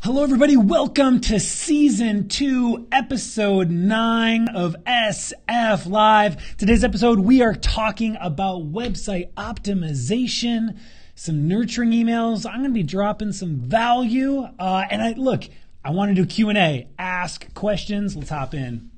Hello, everybody. Welcome to Season 2, Episode 9 of SF Live. Today's episode, we are talking about website optimization, some nurturing emails. I'm going to be dropping some value. I want to do Q&A. Ask questions. Let's hop in.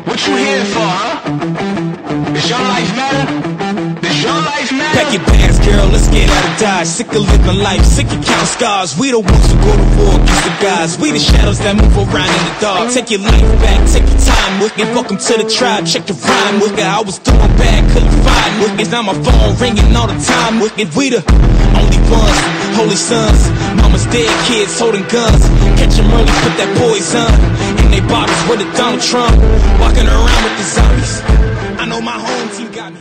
What you here for, huh? Does your life matter? Does your life matter? Pack your bags, girl, let's get out of Dodge. Sick of living life, sick of counting scars. We the ones who go to war against the gods. We the shadows that move around in the dark. Take your life back, take your time with it. Welcome to the tribe, check your rhyme with it. I was doing bad, couldn't find with it. Now my phone ringing all the time with it. We the only ones, holy sons. Mama's dead, kids holding guns. Catch them early, put that poison in they bottles with a Donald Trump. Walking around with the zombies. I know my home team got me.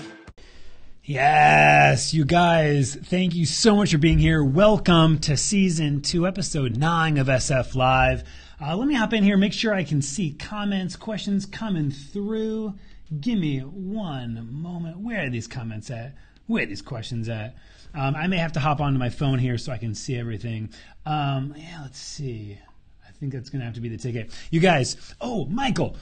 Yes, you guys, thank you so much for being here. Welcome to Season 2, Episode 9 of SF Live. Let me hop in here, make sure I can see comments, questions coming through. Give me one moment. Where are these comments at? Where are these questions at? I may have to hop onto my phone here so I can see everything. Let's see. I think that's going to have to be the ticket. You guys, Michael,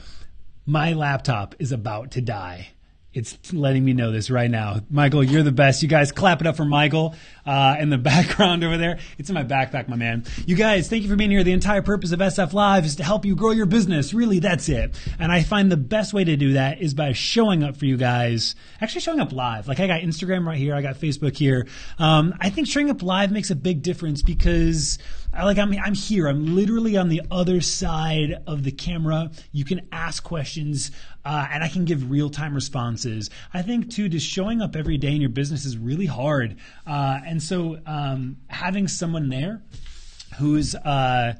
my laptop is about to die. It's letting me know this right now. Michael, you're the best. You guys clap it up for Michael in the background over there. It's in my backpack, my man. You guys, thank you for being here. The entire purpose of SF Live is to help you grow your business. Really, that's it. And I find the best way to do that is by showing up for you guys, actually showing up live. Like I got Instagram right here. I got Facebook here. I think showing up live makes a big difference because I'm here. I'm literally on the other side of the camera. You can ask questions, and I can give real-time responses. I think, too, just showing up every day in your business is really hard. And so having someone there who's on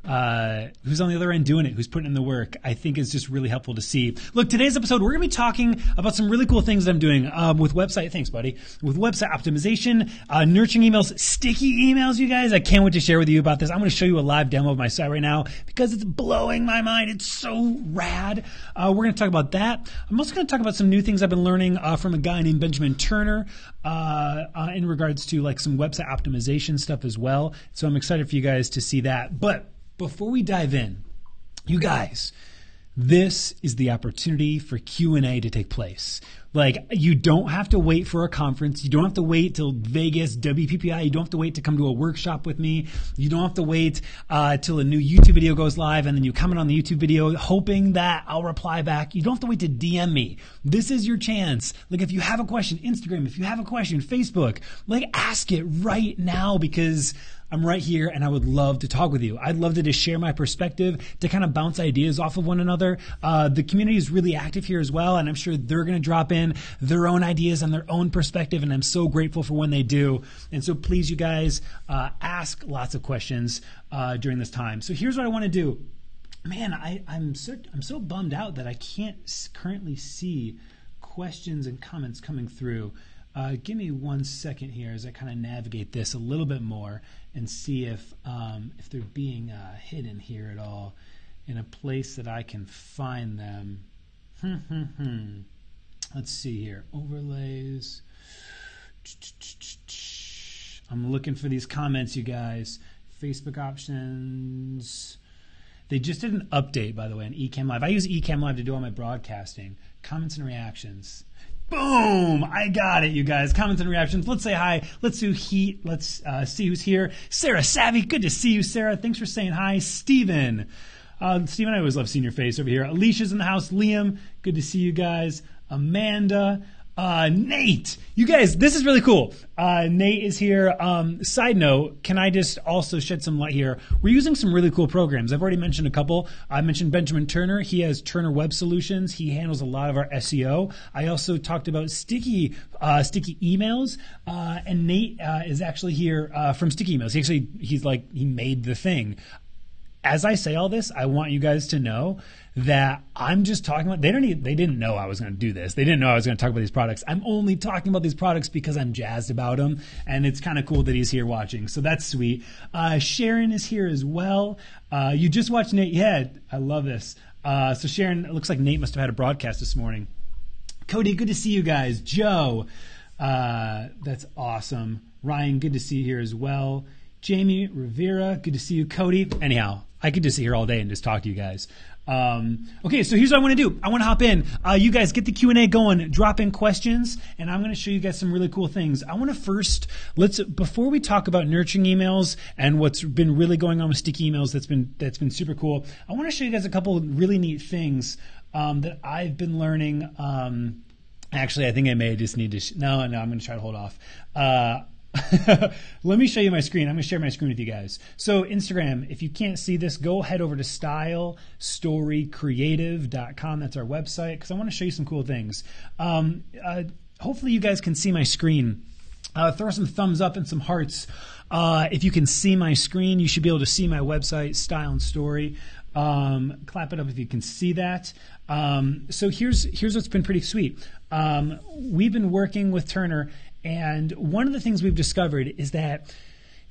the other end doing it, who's putting in the work, I think is just really helpful to see. Look, today's episode, we're going to be talking about some really cool things that I'm doing with website, thanks buddy, with website optimization, nurturing emails, sticky emails, you guys. I can't wait to share with you about this. I'm going to show you a live demo of my site right now because it's blowing my mind. It's so rad. We're going to talk about that. I'm also going to talk about some new things I've been learning from a guy named Benjamin Turner in regards to like some website optimization stuff as well. So I'm excited for you guys to see that. But before we dive in, you guys, this is the opportunity for Q&A to take place. Like, you don't have to wait for a conference. You don't have to wait till Vegas, WPPI. You don't have to wait to come to a workshop with me. You don't have to wait till a new YouTube video goes live and then you comment on the YouTube video hoping that I'll reply back. You don't have to wait to DM me. This is your chance. Like, if you have a question, Instagram, if you have a question, Facebook, like, ask it right now because I'm right here and I would love to talk with you. I'd love to just share my perspective, to kind of bounce ideas off of one another. The community is really active here as well, and I'm sure they're going to drop in their own ideas and their own perspective, and I'm so grateful for when they do. And so please, you guys, ask lots of questions during this time. So here's what I want to do. Man, I'm so bummed out that I can't currently see questions and comments coming through. Give me 1 second here as I kind of navigate this a little bit more and see if they're being hidden here at all in a place that I can find them. Let's see here. Overlays. I'm looking for these comments, you guys. Facebook options. They just did an update, by the way, on Ecamm Live. I use Ecamm Live to do all my broadcasting. Comments and reactions. Boom! I got it, you guys. Comments and reactions. Let's say hi. Let's do heat. Let's see who's here. Sarah Savvy. Good to see you, Sarah. Thanks for saying hi. Steven. Steven, I always love seeing your face over here. Alicia's in the house. Liam. Good to see you guys. Amanda. Nate. You guys, this is really cool. Nate is here. Side note, can I just also shed some light here? We're using some really cool programs. I've already mentioned a couple. I mentioned Benjamin Turner. He has Turner Web Solutions. He handles a lot of our SEO. I also talked about sticky emails. And Nate is actually here from Sticky Emails. He made the thing. As I say all this, I want you guys to know that I'm just talking about, they didn't know I was going to do this. They didn't know I was going to talk about these products. I'm only talking about these products because I'm jazzed about them, and it's kind of cool that he's here watching. So that's sweet. Sharon is here as well. You just watched Nate. Yeah, I love this. So Sharon, it looks like Nate must have had a broadcast this morning. Cody, good to see you guys. Joe, that's awesome. Ryan, good to see you here as well. Jamie Rivera, good to see you. Cody. Anyhow, I could just sit here all day and just talk to you guys. Okay, so here's what I want to do. I want to hop in. You guys get the Q&A going, drop in questions, and I'm going to show you guys some really cool things. I want to first, before we talk about nurturing emails and what's been really going on with sticky emails that's been super cool, I want to show you guys a couple of really neat things that I've been learning. Actually, I think I may just need to, no, I'm going to try to hold off. Let me show you my screen. I'm going to share my screen with you guys. So Instagram, if you can't see this, go head over to stylestorycreative.com. That's our website, because I want to show you some cool things. Hopefully you guys can see my screen. Throw some thumbs up and some hearts. If you can see my screen, you should be able to see my website, Style and Story. Clap it up if you can see that. So here's what's been pretty sweet. We've been working with Turner, and one of the things we've discovered is that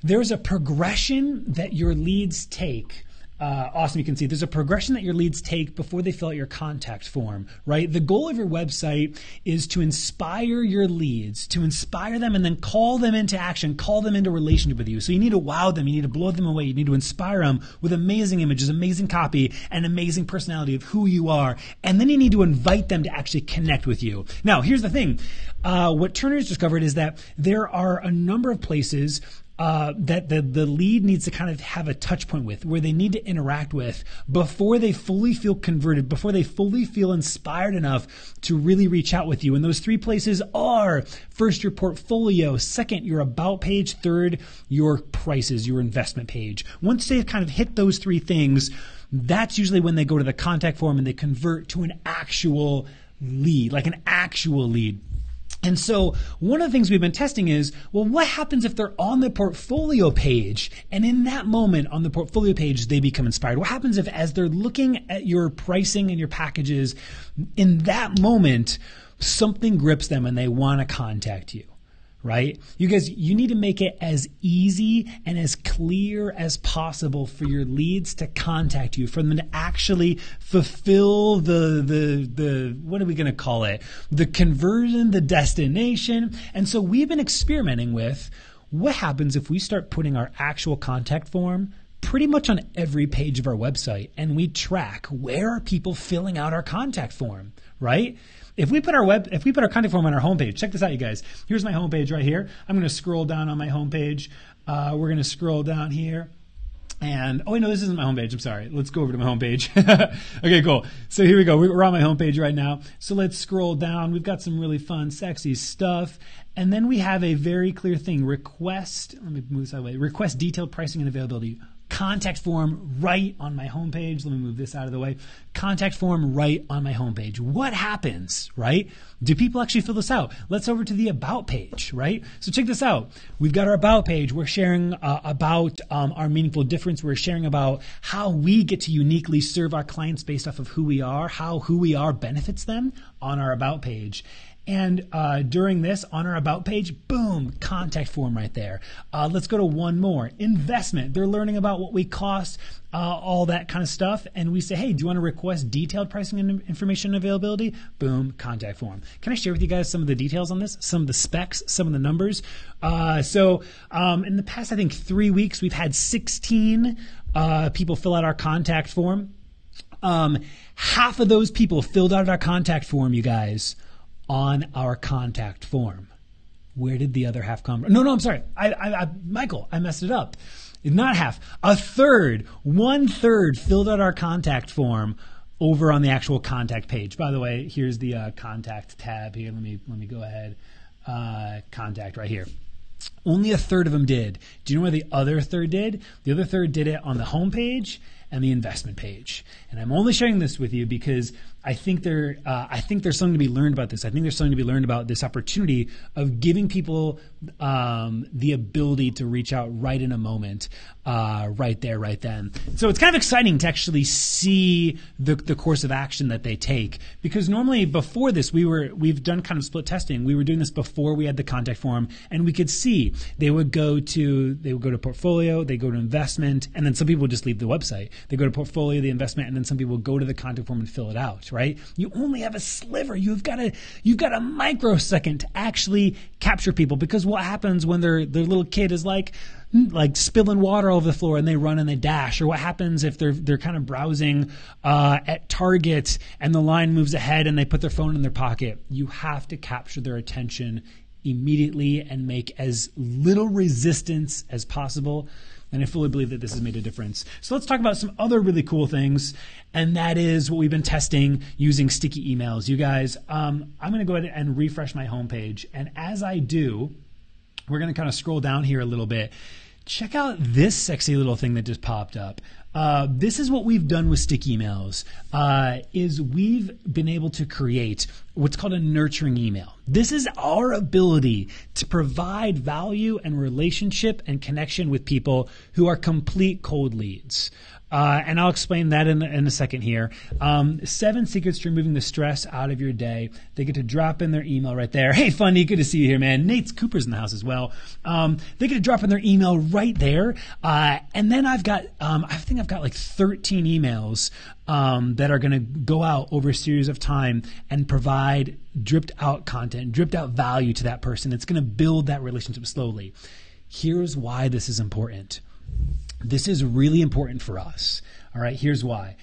there's a progression that your leads take. Awesome, you can see there's a progression that your leads take before they fill out your contact form, right? The goal of your website is to inspire your leads, to inspire them and then call them into action, call them into relationship with you. So you need to wow them, you need to blow them away, you need to inspire them with amazing images, amazing copy, and amazing personality of who you are. And then you need to invite them to actually connect with you. Now, here's the thing. What Turner has discovered is that there are a number of places that the lead needs to kind of have a touch point with, where they need to interact with before they fully feel converted, before they fully feel inspired enough to really reach out with you. And those three places are, first, your portfolio, second, your about page, third, your prices, your investment page. Once they've kind of hit those three things, that's usually when they go to the contact form and they convert to an actual lead, like an actual lead. And so one of the things we've been testing is, well, what happens if they're on the portfolio page, and in that moment on the portfolio page, they become inspired? What happens if, as they're looking at your pricing and your packages, in that moment, something grips them and they want to contact you? Right? You guys, you need to make it as easy and as clear as possible for your leads to contact you, for them to actually fulfill the what are we going to call it? The conversion, the destination. And so we've been experimenting with what happens if we start putting our actual contact form pretty much on every page of our website, and we track where are people filling out our contact form, right? If we put our contact form on our homepage, check this out, you guys. Here's my homepage right here. I'm going to scroll down on my homepage. We're going to scroll down here. And, oh, wait, no, this isn't my homepage. I'm sorry. Let's go over to my homepage. Okay, cool. So here we go. We're on my homepage right now. So let's scroll down. We've got some really fun, sexy stuff. And then we have a very clear thing. Request, let me move this out of the way. Request detailed pricing and availability. Contact form right on my homepage. Let me move this out of the way. Contact form right on my homepage. What happens, right? Do people actually fill this out? Let's over to the About page, right? So check this out. We've got our About page. We're sharing about our meaningful difference. We're sharing about how we get to uniquely serve our clients based off of who we are, how who we are benefits them on our About page. And during this, on our About page, boom, contact form right there. Let's go to one more. Investment. They're learning about what we cost, all that kind of stuff. And we say, hey, do you want to request detailed pricing and information availability? Boom, contact form. Can I share with you guys some of the details on this? Some of the specs, some of the numbers. So in the past, I think 3 weeks, we've had 16 people fill out our contact form. Half of those people filled out our contact form, you guys, on our contact form. Where did the other half come from? No, I'm sorry. Michael, I messed it up. Not half. A third, 1/3 filled out our contact form over on the actual contact page. By the way, here's the contact tab here. Let me go ahead. Contact right here. Only a third of them did. Do you know where the other third did? The other third did it on the home page and the investment page. And I'm only sharing this with you because I think there's something to be learned about this. I think there's something to be learned about this opportunity of giving people the ability to reach out right in a moment, right there, right then. So it's kind of exciting to actually see the course of action that they take, because normally before this we've done kind of split testing. We were doing this before we had the contact form, and we could see they would go to portfolio, they go to investment, and then some people would just leave the website. They go to portfolio, the investment, and then some people go to the contact form and fill it out, right? You only have a sliver. You've got a microsecond to actually capture people, because what happens when their little kid is like spilling water all over the floor and they run and they dash? Or what happens if they're kind of browsing at Target and the line moves ahead and they put their phone in their pocket? You have to capture their attention immediately and make as little resistance as possible. And I fully believe that this has made a difference. So let's talk about some other really cool things, and that is what we've been testing using sticky emails. You guys, I'm going to go ahead and refresh my homepage. And as I do, we're going to kind of scroll down here a little bit. Check out this sexy little thing that just popped up. This is what we've done with sticky emails, is we've been able to create what's called a nurturing email. This is our ability to provide value and relationship and connection with people who are complete cold leads. And I'll explain that in a second here. 7 secrets to removing the stress out of your day. They get to drop in their email right there. Hey, Funny, good to see you here, man. Cooper's in the house as well. They get to drop in their email right there. And then I've got, I think I've got like 13 emails that are going to go out over a series of time and provide dripped out content, dripped out value to that person. It's going to build that relationship slowly. Here's why this is important. This is really important for us. All right, here's why.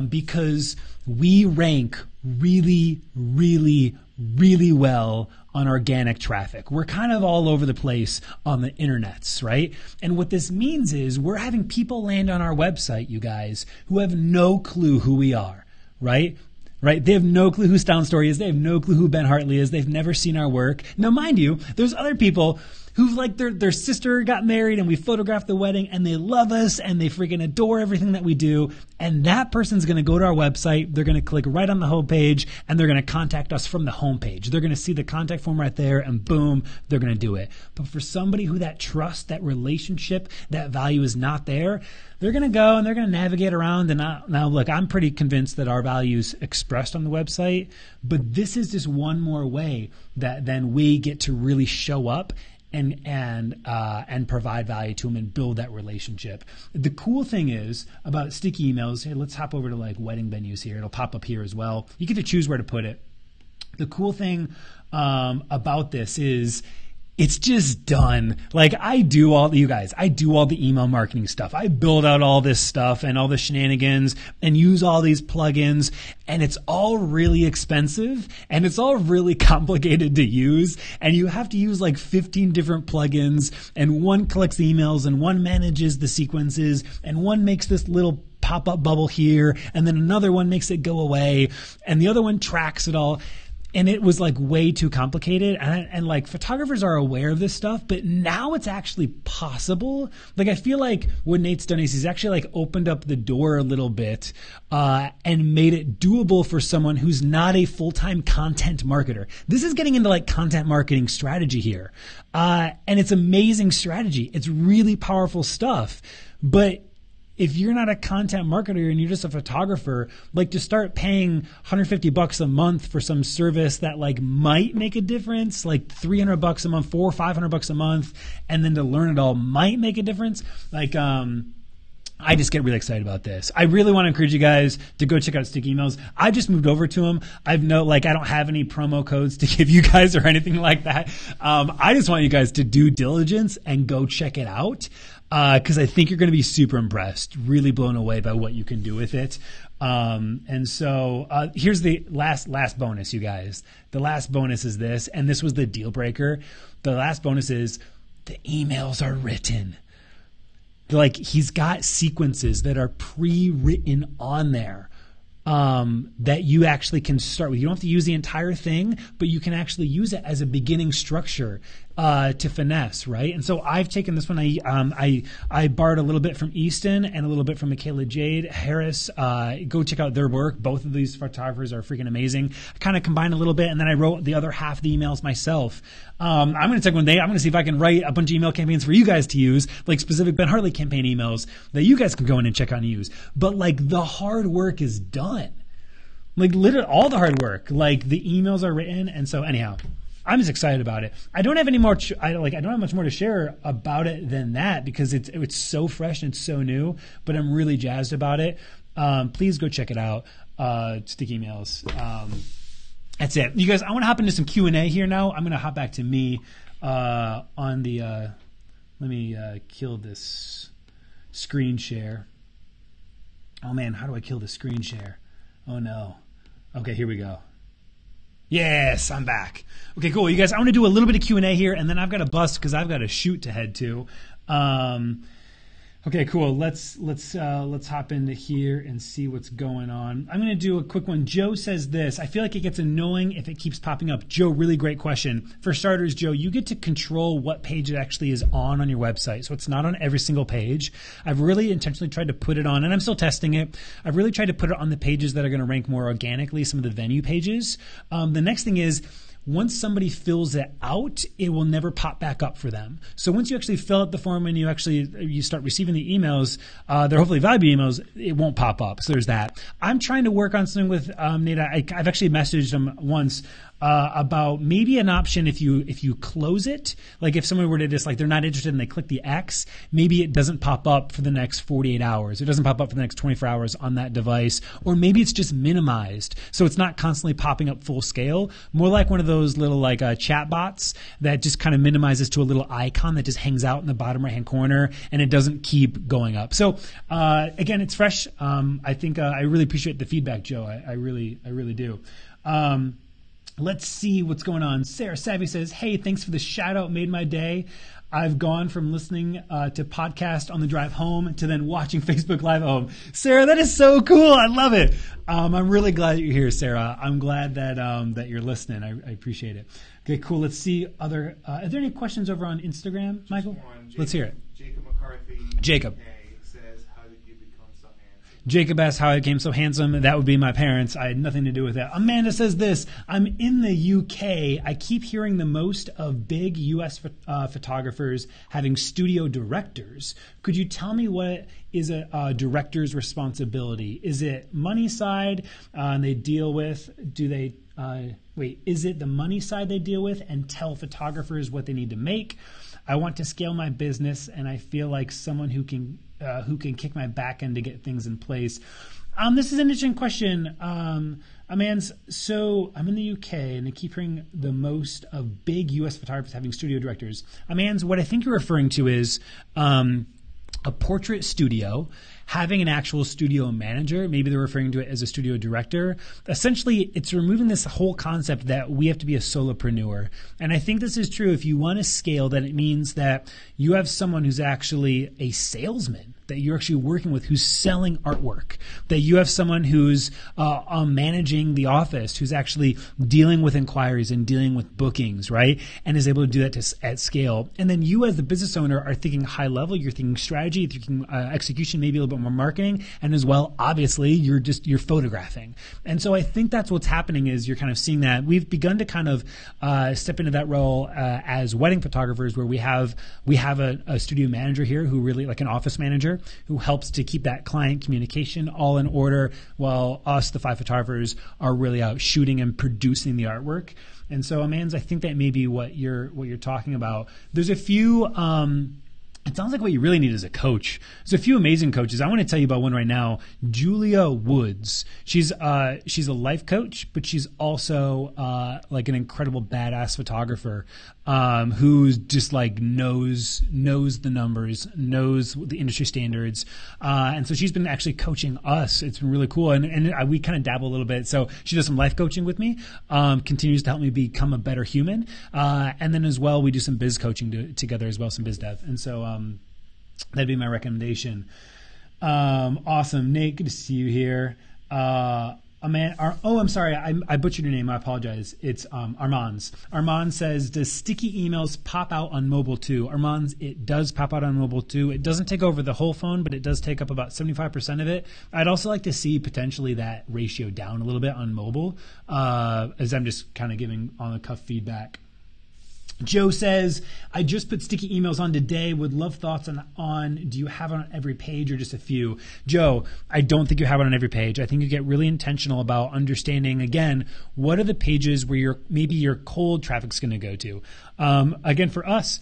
Because we rank really, really, really well on organic traffic. We're kind of all over the place on the internets, right? And what this means is we're having people land on our website, you guys, who have no clue who we are, right? Right? They have no clue who Stone Story is. They have no clue who Ben Hartley is. They've never seen our work. Now, mind you, there's other people who like their sister got married and we photographed the wedding and they love us and they freaking adore everything that we do. And that person's going to go to our website. They're going to click right on the homepage and they're going to contact us from the homepage. They're going to see the contact form right there and boom, they're going to do it. But for somebody who that trust, that relationship, that value is not there, they're going to go and they're going to navigate around. And now look, I'm pretty convinced that our value's expressed on the website, but this is just one more way that then we get to really show up and provide value to them and build that relationship. The cool thing is about sticky emails, hey, let's hop over to like wedding venues here. It'll pop up here as well. You get to choose where to put it. The cool thing about this is it's just done. Like I do all the email marketing stuff. I build out all this stuff and all the shenanigans and use all these plugins, and it's all really expensive and it's all really complicated to use. And you have to use like 15 different plugins, and one collects the emails and one manages the sequences and one makes this little pop-up bubble here, and then another one makes it go away, and the other one tracks it all. And it was like way too complicated. And like photographers are aware of this stuff, but now it's actually possible. Like I feel like what Nate's done is he's actually like opened up the door a little bit and made it doable for someone who's not a full-time content marketer. This is getting into like content marketing strategy here. And it's amazing strategy. It's really powerful stuff. But if you're not a content marketer and you're just a photographer, like to start paying $150 a month for some service that like might make a difference, like $300 a month, $400 or $500 a month, and then to learn it all might make a difference. Like, I just get really excited about this. I really want to encourage you guys to go check out Sticky Emails. I just moved over to them. I don't have any promo codes to give you guys or anything like that. I just want you guys to do diligence and go check it out. Because I think you're going to be super impressed, really blown away by what you can do with it. And so here's the last bonus, you guys. The last bonus is this, and this was the deal breaker. The last bonus is the emails are written. Like he's got sequences that are pre-written on there. That you actually can start with. You don't have to use the entire thing, but you can actually use it as a beginning structure to finesse, right? And so I've taken this one. I borrowed a little bit from Easton and a little bit from Michaela Jade Harris. Go check out their work. Both of these photographers are freaking amazing. I kind of combined a little bit, and then I wrote the other half of the emails myself. I'm going to take one day. I'm going to see if I can write a bunch of email campaigns for you guys to use, like specific Ben Hartley campaign emails that you guys can go in and check out and use. But like the hard work is done. Like literally all the hard work. Like the emails are written, and so anyhow. I'm just excited about it. I don't have any more. I don't have much more to share about it than that because it's so fresh and it's so new. But I'm really jazzed about it. Please go check it out. Sticky emails. That's it, you guys. I want to hop into some Q&A here now. I'm going to hop back to me on the. Let me kill this screen share. Oh man, how do I kill the screen share? Oh no. Okay, here we go. Yes, I'm back. Okay, cool. You guys, I want to do a little bit of Q&A here, and then I've got to bust because I've got a shoot to head to. Okay, cool. Let's hop into here and see what's going on. I'm going to do a quick one. Joe says this: I feel like it gets annoying if it keeps popping up. Joe, really great question. For starters, Joe, you get to control what page it actually is on your website. So it's not on every single page. I've really intentionally tried to put it on, and I'm still testing it. I've really tried to put it on the pages that are going to rank more organically, some of the venue pages. The next thing is, once somebody fills it out, it will never pop back up for them. So once you actually fill out the form and you start receiving the emails, they're hopefully valuable emails, it won't pop up. So there's that. I'm trying to work on something with Nate. I've actually messaged him once about maybe an option if you close it, like if someone were to just they're not interested and they click the X, maybe it doesn't pop up for the next 48 hours. It doesn't pop up for the next 24 hours on that device, or maybe it's just minimized so it's not constantly popping up full scale. More like one of those little chat bots that just kind of minimizes to a little icon that just hangs out in the bottom right hand corner and it doesn't keep going up. So again, it's fresh. I think I really appreciate the feedback, Joe. I really do. Let's see what's going on. Sarah Savvy says, hey, thanks for the shout out. Made my day. I've gone from listening to podcast on the drive home to then watching Facebook Live at home. Sarah, that is so cool. I love it. I'm really glad that you're here, Sarah. I'm glad that you're listening. I appreciate it. Okay, cool. Let's see are there any questions over on Instagram, Michael? Let's hear it. Jacob McCarthy. Jacob. Says, how did you become so handsome? Jacob asked how I became so handsome. That would be my parents. I had nothing to do with that. Amanda says this: I'm in the UK. I keep hearing the most of big US photographers having studio directors. Could you tell me what is a director's responsibility? Is it money side they deal with? Is it the money side they deal with and tell photographers what they need to make? I want to scale my business, and I feel like someone who can kick my back end to get things in place. This is an interesting question. Amans, so I'm in the UK, and I keep hearing the most of big U.S. photographers having studio directors. Amans, what I think you're referring to is a portrait studio having an actual studio manager. Maybe they're referring to it as a studio director. Essentially, it's removing this whole concept that we have to be a solopreneur. And I think this is true. If you want to scale, then it means that you have someone who's actually a salesman, that you're actually working with, who's selling artwork, that you have someone who's managing the office, who's actually dealing with inquiries and dealing with bookings, right? And is able to do that at scale. And then you as the business owner are thinking high level, you're thinking strategy, you're thinking execution, maybe a little bit more marketing, and as well, obviously, you're photographing. And so I think that's what's happening is you're kind of seeing that. We've begun to kind of step into that role as wedding photographers, where we have a studio manager here who really, like an office manager, who helps to keep that client communication all in order, while us, the 5 photographers, are really out shooting and producing the artwork. And so, Amans, I think that may be what you're talking about. There's a few. It sounds like what you really need is a coach. There's a few amazing coaches. I want to tell you about one right now, Julia Woods. She's a life coach, but she's also like an incredible badass photographer who's just like knows the numbers, knows the industry standards, and so she's been actually coaching us. It's been really cool, and we kind of dabble a little bit. So she does some life coaching with me, continues to help me become a better human, and then as well we do some biz coaching together as well, some biz dev, and so. That'd be my recommendation. Awesome. Nate, good to see you here. I'm sorry. I butchered your name. I apologize. It's Armands. Armand says, does sticky emails pop out on mobile too? Armands, it does pop out on mobile too. It doesn't take over the whole phone, but it does take up about 75% of it. I'd also like to see potentially that ratio down a little bit on mobile, as I'm just kind of giving on-the-cuff feedback. Joe says, I just put sticky emails on today. Would love thoughts on do you have it on every page or just a few? Joe, I don't think you have it on every page. I think you get really intentional about understanding, again, what are the pages where maybe your cold traffic's going to go to. Again, for us,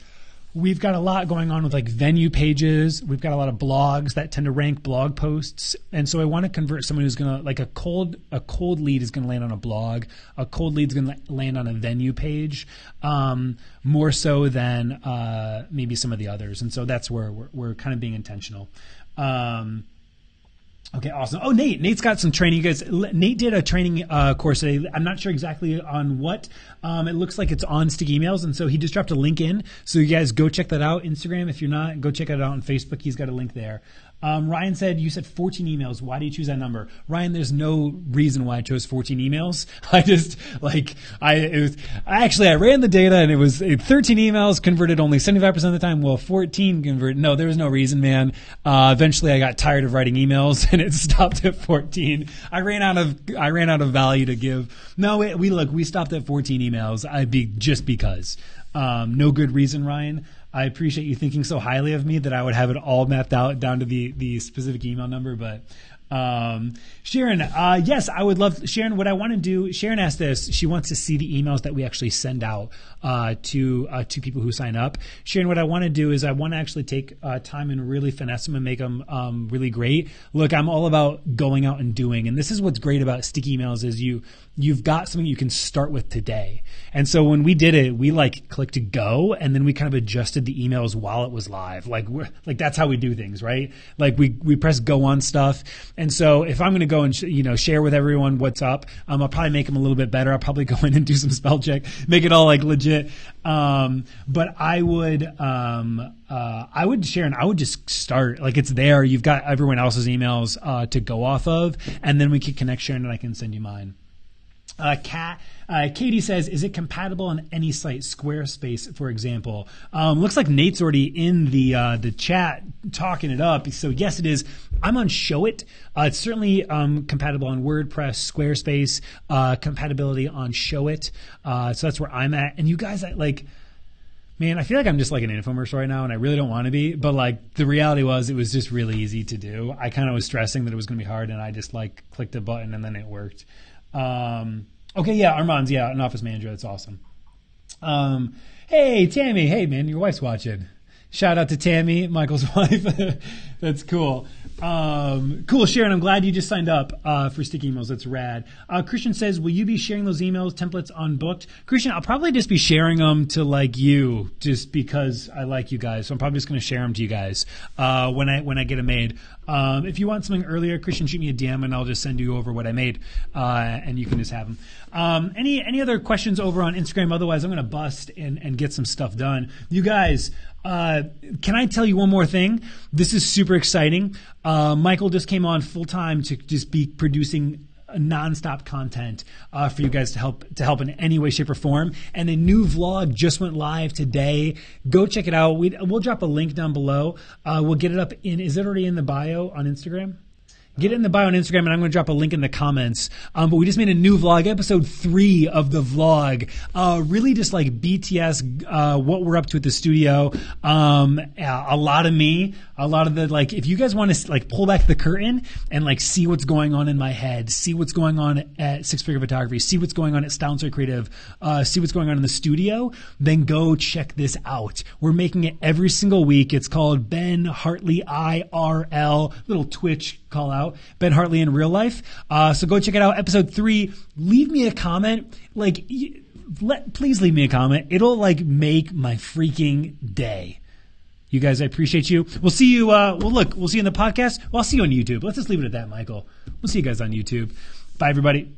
we've got a lot going on with like venue pages. We've got a lot of blogs that tend to rank blog posts. And so I want to convert someone who's going to, like a cold lead is going to land on a blog. A cold lead is going to land on a venue page, more so than maybe some of the others. And so that's where we're kind of being intentional. Okay, awesome. Oh, Nate's got some training. You guys, Nate did a training course today. I'm not sure exactly on what. It looks like it's on sticky emails, and so he just dropped a link in. So you guys go check that out. Instagram, if you're not, go check it out on Facebook. He's got a link there. Ryan said, you said 14 emails. Why do you choose that number? Ryan, there's no reason why I chose 14 emails. I just, I ran the data and it was 13 emails converted only 75% of the time. Well, 14 converted. No, there was no reason, man. Eventually I got tired of writing emails and it stopped at 14. I ran out of value to give. No, we stopped at 14 emails. Just because. No good reason, Ryan. I appreciate you thinking so highly of me that I would have it all mapped out down to the specific email number. But Sharon, yes, I would love, Sharon, what I want to do, Sharon asked this, she wants to see the emails that we actually send out to people who sign up. Sharon, what I want to do is I want to actually take time and really finesse them and make them really great. Look, I'm all about going out and doing, and this is what's great about sticky emails is you've got something you can start with today. And so when we did it, we clicked go, and then we kind of adjusted the emails while it was live. That's how we do things, right? We press go on stuff. And so if I'm going to go and share with everyone what's up, I'll probably make them a little bit better. I'll probably go in and do some spell check, make it all legit. But I would Sharon, I would just start. It's there. You've got everyone else's emails to go off of, and then we can connect, Sharon, and I can send you mine. Katie says, is it compatible on any site, Squarespace, for example? Looks like Nate's already in the chat talking it up. So yes, it is. I'm on Showit. It's certainly compatible on WordPress, Squarespace, compatibility on Showit. So that's where I'm at. And you guys, man, I feel like I'm just an infomercial right now, and I really don't want to be. But the reality was, it was just really easy to do. I kind of was stressing that it was going to be hard, and I just clicked a button, and then it worked. Okay, yeah, Armand's, an office manager. That's awesome. Hey, Tammy. Hey, man, your wife's watching. Shout out to Tammy, Michael's wife. That's cool. Cool, Sharon. I'm glad you just signed up for sticky emails. That's rad. Christian says, will you be sharing those emails templates on Booked? Christian, I'll probably just be sharing them to you, just because I like you guys. So I'm probably just going to share them to you guys when I get them made. If you want something earlier, Christian, shoot me a DM and I'll just send you over what I made, and you can just have them. Any other questions over on Instagram? Otherwise, I'm going to bust and get some stuff done. You guys, can I tell you one more thing? This is super exciting. Michael just came on full time to just be producing nonstop content for you guys to help in any way, shape, or form. And a new vlog just went live today. Go check it out. We'll drop a link down below. We'll get it up is it already in the bio on Instagram? Get it in the bio on Instagram, and I'm going to drop a link in the comments. But we just made a new vlog, episode 3 of the vlog. Really just BTS, what we're up to at the studio. A lot of me, a lot of the, if you guys want to pull back the curtain and see what's going on in my head, see what's going on at Six Figure Photography, see what's going on at Style & Story Creative, see what's going on in the studio, then go check this out. We're making it every single week. It's called Ben Hartley IRL, little Twitch call out, Ben Hartley in real life. So go check it out. Episode 3. Leave me a comment. Please leave me a comment. It'll make my freaking day. You guys, I appreciate you. We'll see you. We'll see you in the podcast. Well, I'll see you on YouTube. Let's just leave it at that, Michael. We'll see you guys on YouTube. Bye, everybody.